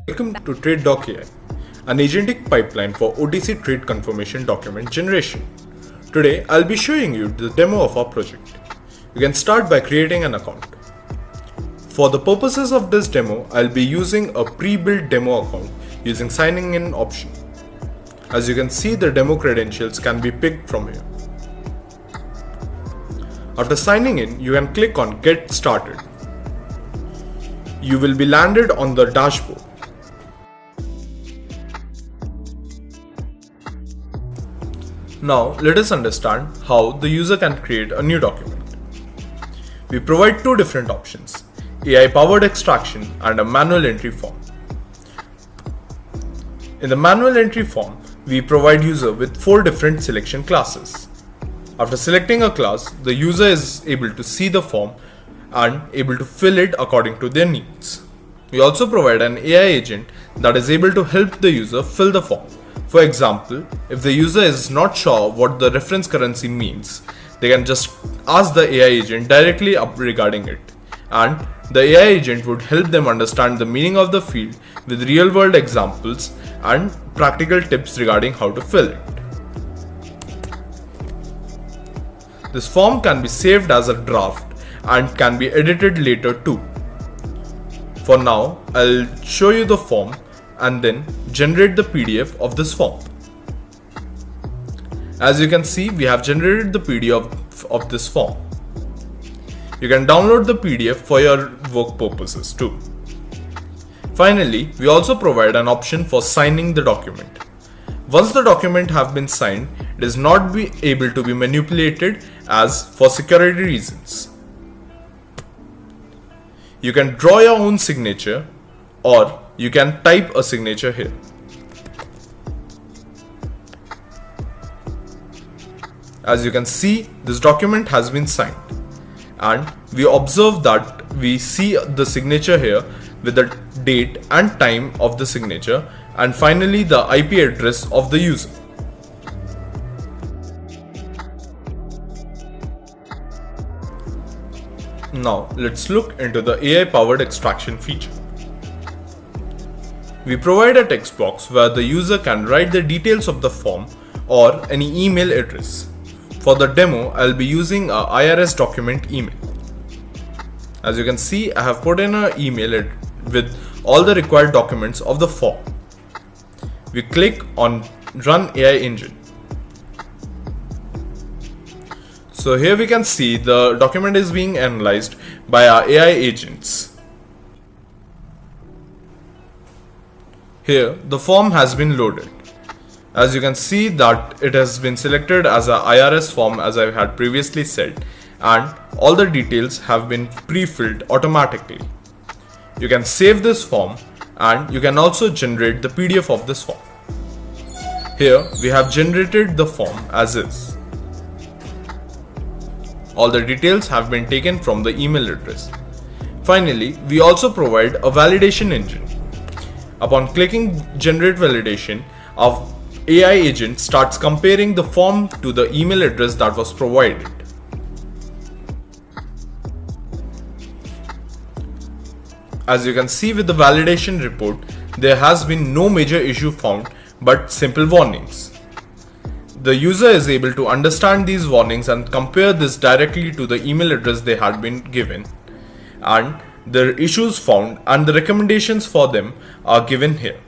Welcome to TradeDocAI, an agentic pipeline for OTC trade confirmation document generation. Today, I'll be showing you the demo of our project. You can start by creating an account. For the purposes of this demo, I'll be using a pre-built demo account using signing in option. As you can see, the demo credentials can be picked from here. After signing in, you can click on Get Started. You will be landed on the dashboard. Now, let us understand how the user can create a new document. We provide two different options, AI-powered extraction and a manual entry form. In the manual entry form, we provide user with 4 different selection classes. After selecting a class, the user is able to see the form and able to fill it according to their needs. We also provide an AI agent that is able to help the user fill the form. For example, if the user is not sure what the reference currency means, they can just ask the AI agent directly regarding it, and the AI agent would help them understand the meaning of the field with real-world examples and practical tips regarding how to fill it. This form can be saved as a draft and can be edited later too. For now, I'll show you the form and then generate the PDF of this form. As you can see, we have generated the PDF of this form. You can download the PDF for your work purposes too. Finally, we also provide an option for signing the document. Once the document have been signed, it is not be able to be manipulated as for security reasons. You can draw your own signature or you can type a signature here. As you can see, this document has been signed, and we observe that we see the signature here with the date and time of the signature, and finally the IP address of the user. Now let's look into the AI-powered extraction feature. We provide a text box where the user can write the details of the form or any email address. For the demo, I'll be using a IRS document email. As you can see, I have put in an email with all the required documents of the form. We click on Run AI Engine. So here we can see the document is being analyzed by our AI agents. Here, the form has been loaded. As you can see that it has been selected as a IRS form as I had previously said, and all the details have been pre-filled automatically. You can save this form and you can also generate the PDF of this form. Here we have generated the form as is. All the details have been taken from the email address. Finally, we also provide a validation engine. Upon clicking Generate Validation, our AI agent starts comparing the form to the email address that was provided. As you can see with the validation report, there has been no major issue found but simple warnings. The user is able to understand these warnings and compare this directly to the email address they had been given, and the issues found and the recommendations for them are given here.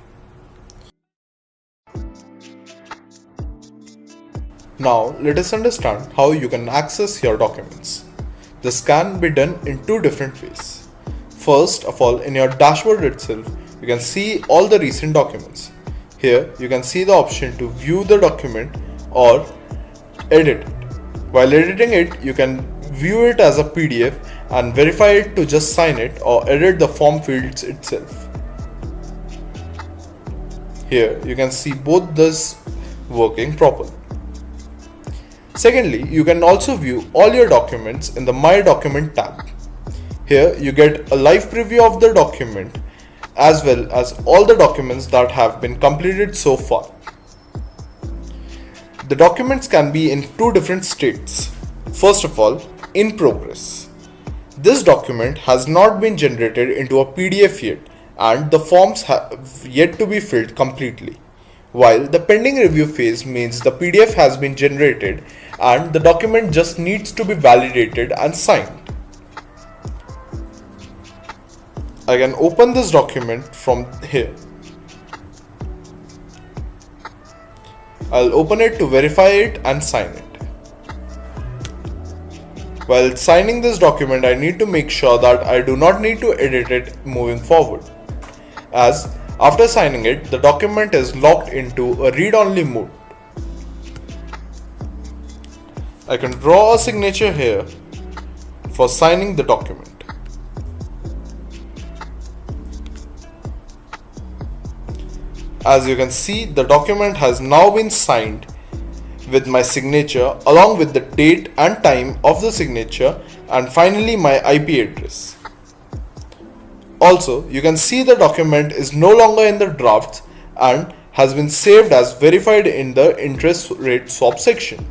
Now let us understand how you can access your documents. This can be done in 2 different ways. First of all, in your dashboard itself, you can see all the recent documents. Here you can see the option to view the document or edit it. While editing it, you can view it as a PDF and verify it to just sign it or edit the form fields itself. Here you can see both this working properly. Secondly, you can also view all your documents in the My Document tab. Here you get a live preview of the document as well as all the documents that have been completed so far. The documents can be in 2 different states. First of all, in progress. This document has not been generated into a PDF yet and the forms have yet to be filled completely, while the pending review phase means the PDF has been generated and the document just needs to be validated and signed. I can open this document from here. I'll open it to verify it and sign it. While signing this document, I need to make sure that I do not need to edit it moving forward, as after signing it, the document is locked into a read-only mode. I can draw a signature here for signing the document. As you can see, the document has now been signed with my signature along with the date and time of the signature and finally my IP address. Also, you can see the document is no longer in the drafts and has been saved as verified in the interest rate swap section.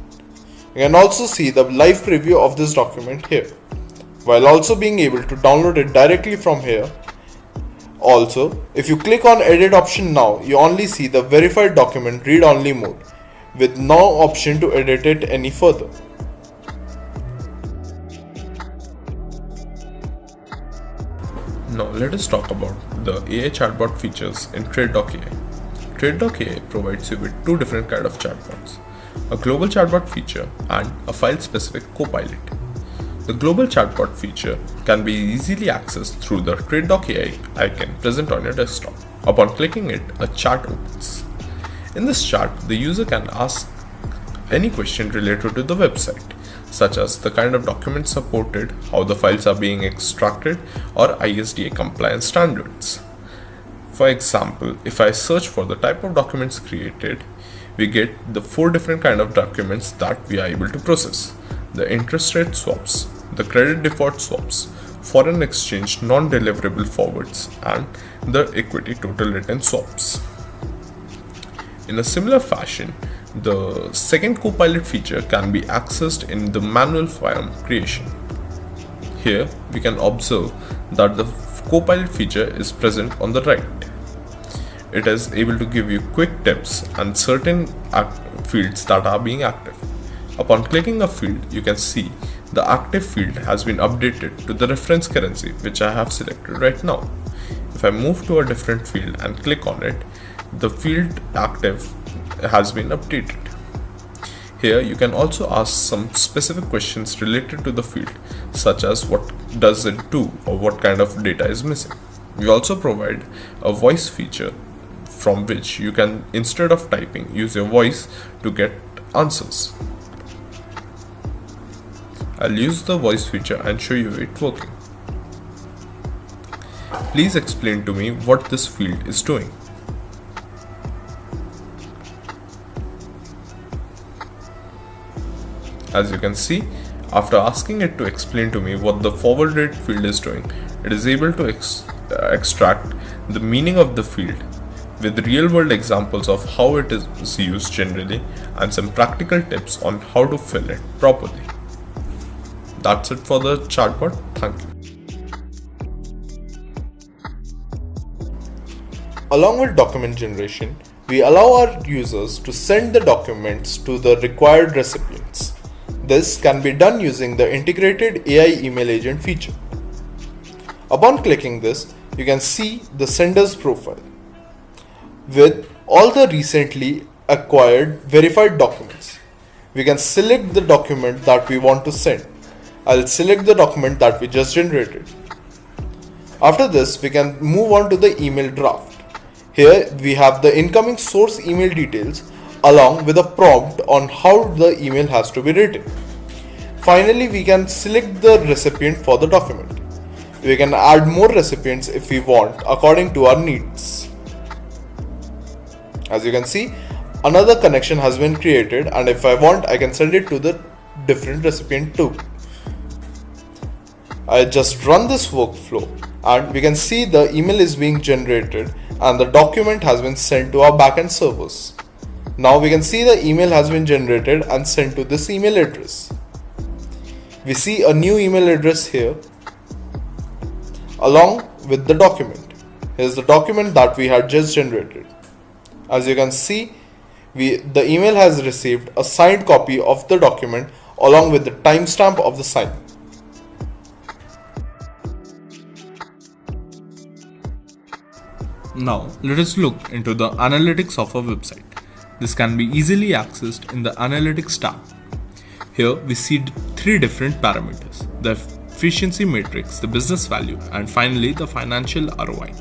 You can also see the live preview of this document here, while also being able to download it directly from here. Also, if you click on edit option now, you only see the verified document read-only mode with no option to edit it any further. Now let us talk about the AI chatbot features in TradeDocAI. TradeDocAI provides you with two different kinds of chatbots, a global chatbot feature and a file-specific copilot. The global chatbot feature can be easily accessed through the TradeDocAI icon present on your desktop. Upon clicking it, a chat opens. In this chat, the user can ask any question related to the website, such as the kind of documents supported, how the files are being extracted, or ISDA compliance standards. For example, if I search for the type of documents created, we get the 4 different kind of documents that we are able to process: the interest rate swaps, the credit default swaps, foreign exchange non-deliverable forwards, and the equity total return swaps. In a similar fashion, the second copilot feature can be accessed in the manual form creation. Here we can observe that the copilot feature is present on the right. It is able to give you quick tips and certain fields that are being active. Upon clicking a field, you can see the active field has been updated to the reference currency which I have selected right now. If I move to a different field and click on it, the field active has been updated. Here you can also ask some specific questions related to the field, such as what does it do or what kind of data is missing. We also provide a voice feature from which you can, instead of typing, use your voice to get answers. I'll use the voice feature and show you it working. Please explain to me what this field is doing. As you can see, after asking it to explain to me what the forward rate field is doing, it is able to extract the meaning of the field with real-world examples of how it is used generally and some practical tips on how to fill it properly. That's it for the chatbot. Thank you. Along with document generation, we allow our users to send the documents to the required recipients. This can be done using the integrated AI email agent feature. Upon clicking this, you can see the sender's profile with all the recently acquired verified documents. We can select the document that we want to send. I'll select the document that we just generated. After this, we can move on to the email draft. Here we have the incoming source email details along with a prompt on how the email has to be written. Finally, we can select the recipient for the document. We can add more recipients if we want according to our needs. As you can see, another connection has been created, and if I want, I can send it to the different recipient too. I just run this workflow and we can see the email is being generated and the document has been sent to our backend servers. Now we can see the email has been generated and sent to this email address. We see a new email address here along with the document. Here's the document that we had just generated. As you can see, the email has received a signed copy of the document along with the timestamp of the sign. Now let us look into the analytics of our website. This can be easily accessed in the analytics tab. Here we see three different parameters: the efficiency matrix, the business value, and finally the financial ROI.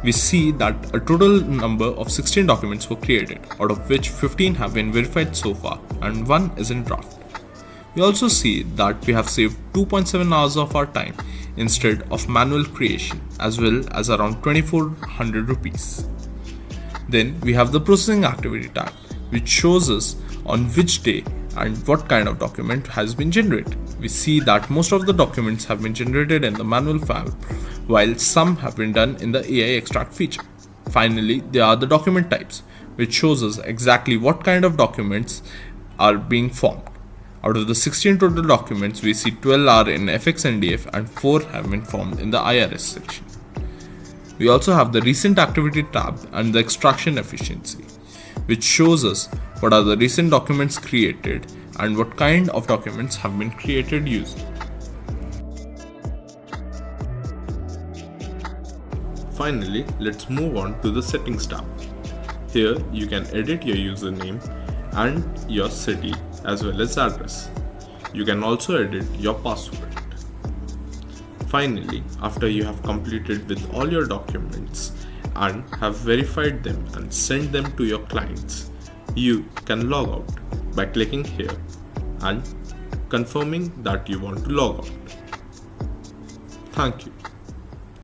We see that a total number of 16 documents were created, out of which 15 have been verified so far and 1 is in draft. We also see that we have saved 2.7 hours of our time instead of manual creation, as well as around 2400 rupees. Then we have the processing activity tab, which shows us on which day and what kind of document has been generated. We see that most of the documents have been generated in the manual file, while some have been done in the AI extract feature. Finally, there are the document types, which shows us exactly what kind of documents are being formed. Out of the 16 total documents, we see 12 are in FXNDF and 4 have been formed in the IRS section. We also have the recent activity tab and the extraction efficiency, which shows us what are the recent documents created and what kind of documents have been created using. Finally, let's move on to the settings tab. Here you can edit your username and your city as well as address. You can also edit your password. Finally, after you have completed with all your documents and have verified them and sent them to your clients, you can log out by clicking here and confirming that you want to log out. Thank you.